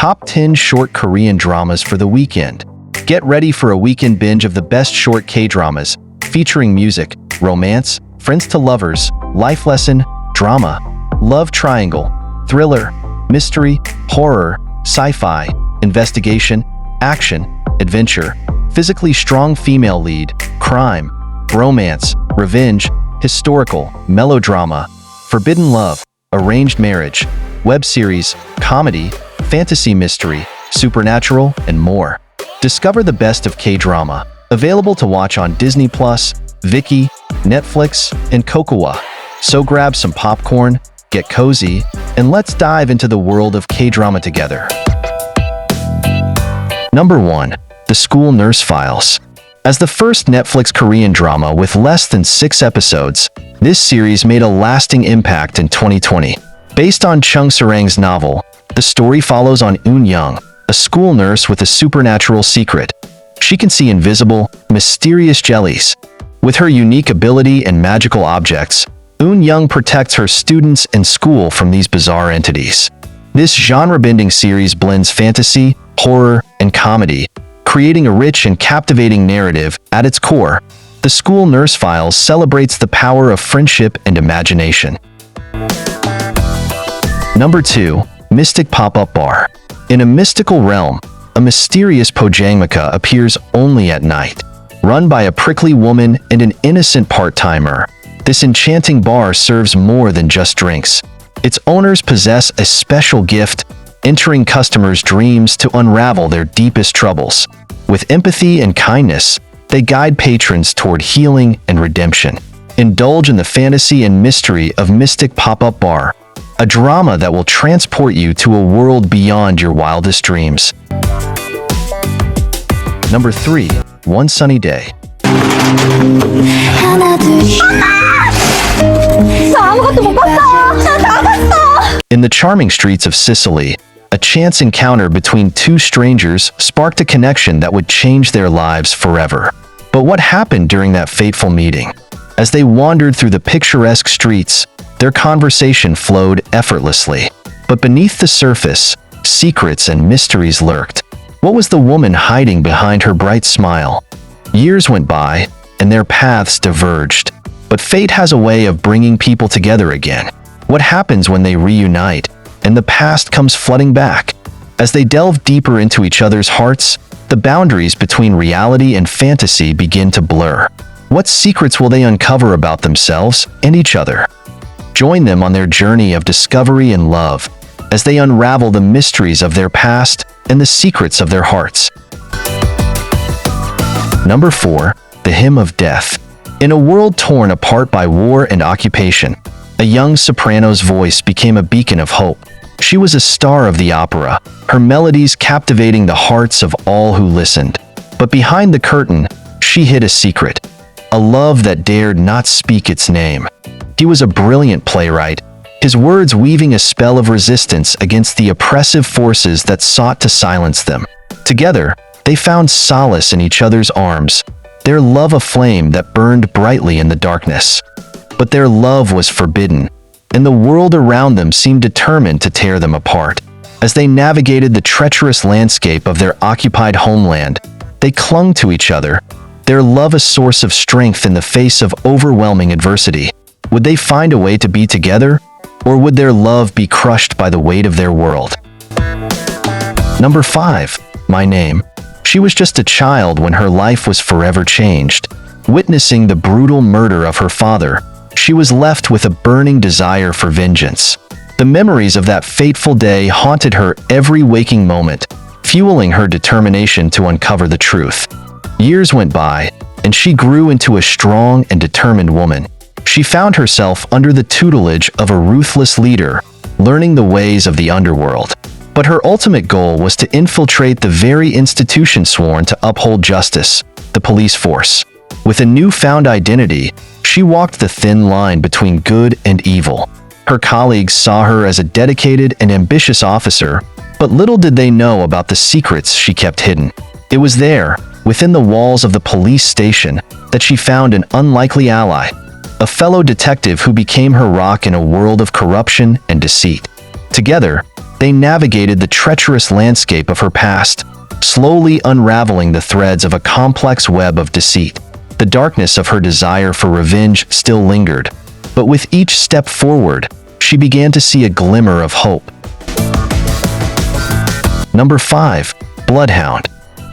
Top 10 Short Korean Dramas for the Weekend. Get ready for a weekend binge of the best short K-dramas, featuring music, romance, friends to lovers, life lesson, drama, love triangle, thriller, mystery, horror, sci-fi, investigation, action, adventure, physically strong female lead, crime, romance, revenge, historical, melodrama, forbidden love, arranged marriage, web series, comedy, fantasy mystery, supernatural, and more. Discover the best of K-drama, available to watch on Disney+, Viki, Netflix, and Kokowa. So grab some popcorn, get cozy, and let's dive into the world of K-drama together. Number 1. The School Nurse Files. As the first Netflix Korean drama with less than 6 episodes, this series made a lasting impact in 2020. Based on Chung Sarang's novel, the story follows on Eun-young, a school nurse with a supernatural secret. She can see invisible, mysterious jellies. With her unique ability and magical objects, Eun-young protects her students and school from these bizarre entities. This genre-bending series blends fantasy, horror, and comedy, creating a rich and captivating narrative at its core. The School Nurse Files celebrates the power of friendship and imagination. Number 2. Mystic Popup Bar. In a mystical realm, a mysterious pojangmaka appears only at night. Run by a prickly woman and an innocent part-timer, this enchanting bar serves more than just drinks. Its owners possess a special gift, entering customers' dreams to unravel their deepest troubles. With empathy and kindness, they guide patrons toward healing and redemption. Indulge in the fantasy and mystery of Mystic Popup Bar, a drama that will transport you to a world beyond your wildest dreams. Number 3. One Sunny Day. In the charming streets of Sicily, a chance encounter between two strangers sparked a connection that would change their lives forever. But what happened during that fateful meeting? As they wandered through the picturesque streets, their conversation flowed effortlessly. But beneath the surface, secrets and mysteries lurked. What was the woman hiding behind her bright smile? Years went by, and their paths diverged. But fate has a way of bringing people together again. What happens when they reunite, and the past comes flooding back? As they delve deeper into each other's hearts, the boundaries between reality and fantasy begin to blur. What secrets will they uncover about themselves and each other? Join them on their journey of discovery and love, as they unravel the mysteries of their past and the secrets of their hearts. Number 4. The Hym of Death. In a world torn apart by war and occupation, a young soprano's voice became a beacon of hope. She was a star of the opera, her melodies captivating the hearts of all who listened. But behind the curtain, she hid a secret, a love that dared not speak its name. He was a brilliant playwright, his words weaving a spell of resistance against the oppressive forces that sought to silence them. Together, they found solace in each other's arms, their love a flame that burned brightly in the darkness. But their love was forbidden, and the world around them seemed determined to tear them apart. As they navigated the treacherous landscape of their occupied homeland, they clung to each other, their love a source of strength in the face of overwhelming adversity. Would they find a way to be together, or would their love be crushed by the weight of their world? Number 5. My Name. She was just a child when her life was forever changed. Witnessing the brutal murder of her father, she was left with a burning desire for vengeance. The memories of that fateful day haunted her every waking moment, fueling her determination to uncover the truth. Years went by, and she grew into a strong and determined woman. She found herself under the tutelage of a ruthless leader, learning the ways of the underworld. But her ultimate goal was to infiltrate the very institution sworn to uphold justice, the police force. With a newfound identity, she walked the thin line between good and evil. Her colleagues saw her as a dedicated and ambitious officer, but little did they know about the secrets she kept hidden. It was there, within the walls of the police station, that she found an unlikely ally, a fellow detective who became her rock in a world of corruption and deceit. Together, they navigated the treacherous landscape of her past, slowly unraveling the threads of a complex web of deceit. The darkness of her desire for revenge still lingered, but with each step forward, she began to see a glimmer of hope. Number 5. Bloodhound.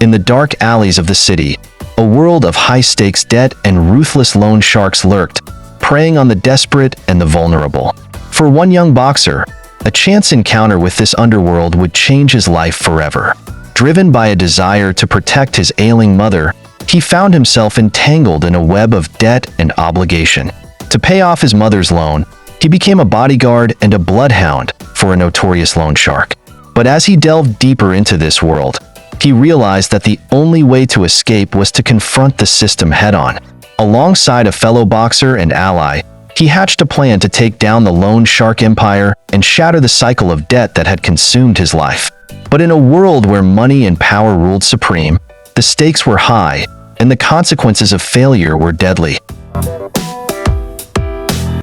In the dark alleys of the city, a world of high-stakes debt and ruthless loan sharks lurked, preying on the desperate and the vulnerable. For one young boxer, a chance encounter with this underworld would change his life forever. Driven by a desire to protect his ailing mother, he found himself entangled in a web of debt and obligation. To pay off his mother's loan, he became a bodyguard and a bloodhound for a notorious loan shark. But as he delved deeper into this world, he realized that the only way to escape was to confront the system head-on. Alongside a fellow boxer and ally, he hatched a plan to take down the loan shark empire and shatter the cycle of debt that had consumed his life. But in a world where money and power ruled supreme, the stakes were high, and the consequences of failure were deadly.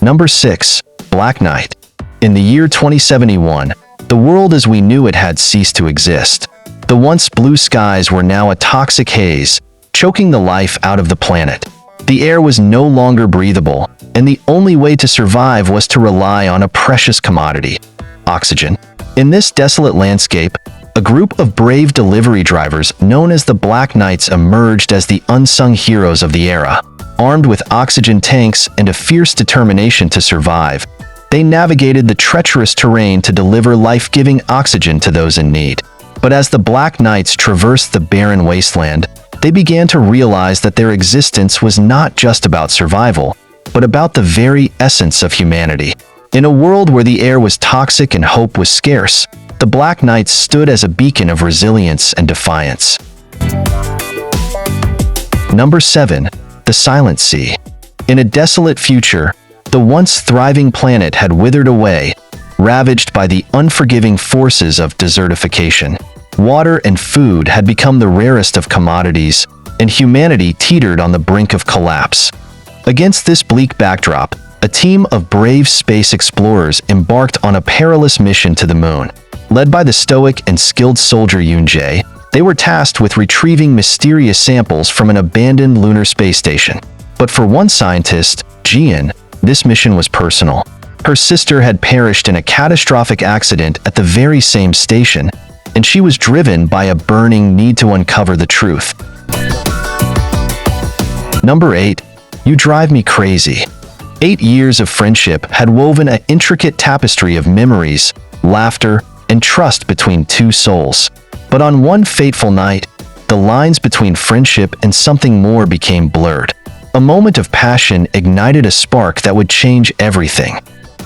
Number 6. Black Knight. In the year 2071, the world as we knew it had ceased to exist. The once blue skies were now a toxic haze, choking the life out of the planet. The air was no longer breathable, and the only way to survive was to rely on a precious commodity: oxygen. In this desolate landscape, a group of brave delivery drivers known as the Black Knights emerged as the unsung heroes of the era. Armed with oxygen tanks and a fierce determination to survive, they navigated the treacherous terrain to deliver life-giving oxygen to those in need. But as the Black Knights traversed the barren wasteland, they began to realize that their existence was not just about survival, but about the very essence of humanity. In a world where the air was toxic and hope was scarce, the Black Knights stood as a beacon of resilience and defiance. Number 7. The Silent Sea. In a desolate future, the once thriving planet had withered away, ravaged by the unforgiving forces of desertification. Water and food had become the rarest of commodities, and humanity teetered on the brink of collapse. Against this bleak backdrop, a team of brave space explorers embarked on a perilous mission to the moon. Led by the stoic and skilled soldier Yoon-jae, they were tasked with retrieving mysterious samples from an abandoned lunar space station. But for one scientist, Jian, this mission was personal. Her sister had perished in a catastrophic accident at the very same station, and she was driven by a burning need to uncover the truth. Number 8. You Drive Me Crazy. 8 years of friendship had woven an intricate tapestry of memories, laughter, and trust between two souls. But on one fateful night, the lines between friendship and something more became blurred. A moment of passion ignited a spark that would change everything.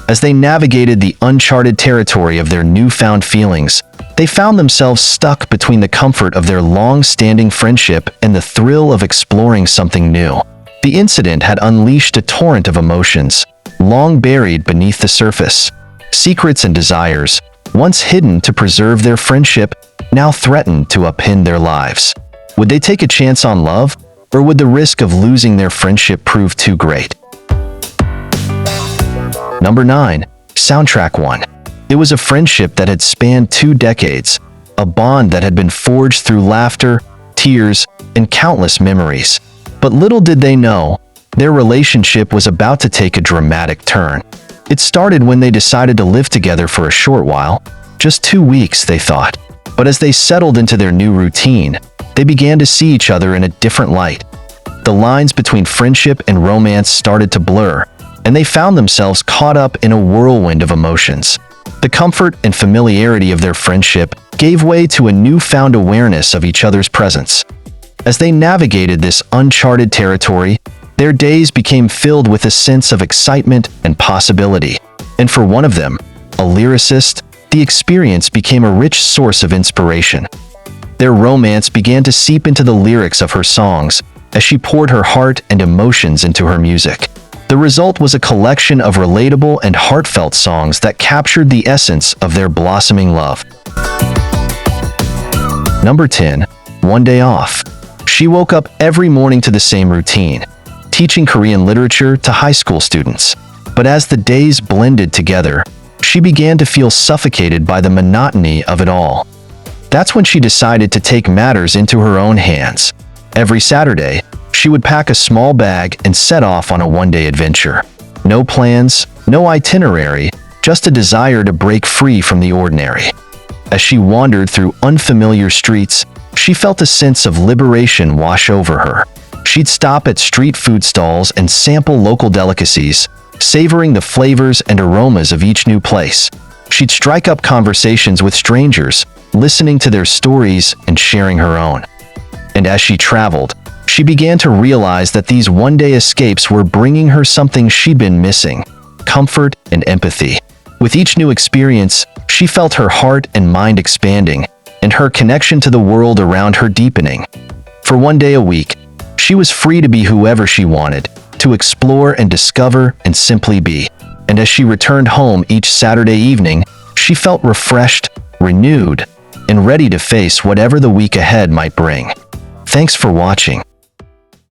As they navigated the uncharted territory of their newfound feelings, they found themselves stuck between the comfort of their long-standing friendship and the thrill of exploring something new. The incident had unleashed a torrent of emotions, long buried beneath the surface. Secrets and desires, once hidden to preserve their friendship, now threatened to upend their lives. Would they take a chance on love, or would the risk of losing their friendship prove too great? Number 9. Soundtrack 1. It was a friendship that had spanned 2 decades, a bond that had been forged through laughter, tears, and countless memories. But little did they know, their relationship was about to take a dramatic turn. It started when they decided to live together for a short while, just 2 weeks, they thought. But as they settled into their new routine, they began to see each other in a different light. The lines between friendship and romance started to blur, and they found themselves caught up in a whirlwind of emotions. The comfort and familiarity of their friendship gave way to a newfound awareness of each other's presence. As they navigated this uncharted territory, their days became filled with a sense of excitement and possibility. And for one of them, a lyricist, the experience became a rich source of inspiration. Their romance began to seep into the lyrics of her songs as she poured her heart and emotions into her music. The result was a collection of relatable and heartfelt songs that captured the essence of their blossoming love. Number 10. One Day Off. She woke up every morning to the same routine, teaching Korean literature to high school students. But as the days blended together, she began to feel suffocated by the monotony of it all. That's when she decided to take matters into her own hands. Every Saturday, she would pack a small bag and set off on a one-day adventure. No plans, no itinerary, just a desire to break free from the ordinary. As she wandered through unfamiliar streets, she felt a sense of liberation wash over her. She'd stop at street food stalls and sample local delicacies, savoring the flavors and aromas of each new place. She'd strike up conversations with strangers, listening to their stories and sharing her own. And as she traveled, she began to realize that these one-day escapes were bringing her something she'd been missing: comfort and empathy. With each new experience, she felt her heart and mind expanding, and her connection to the world around her deepening. For one day a week, she was free to be whoever she wanted, to explore and discover and simply be. And as she returned home each Saturday evening, she felt refreshed, renewed, and ready to face whatever the week ahead might bring. Thanks for watching.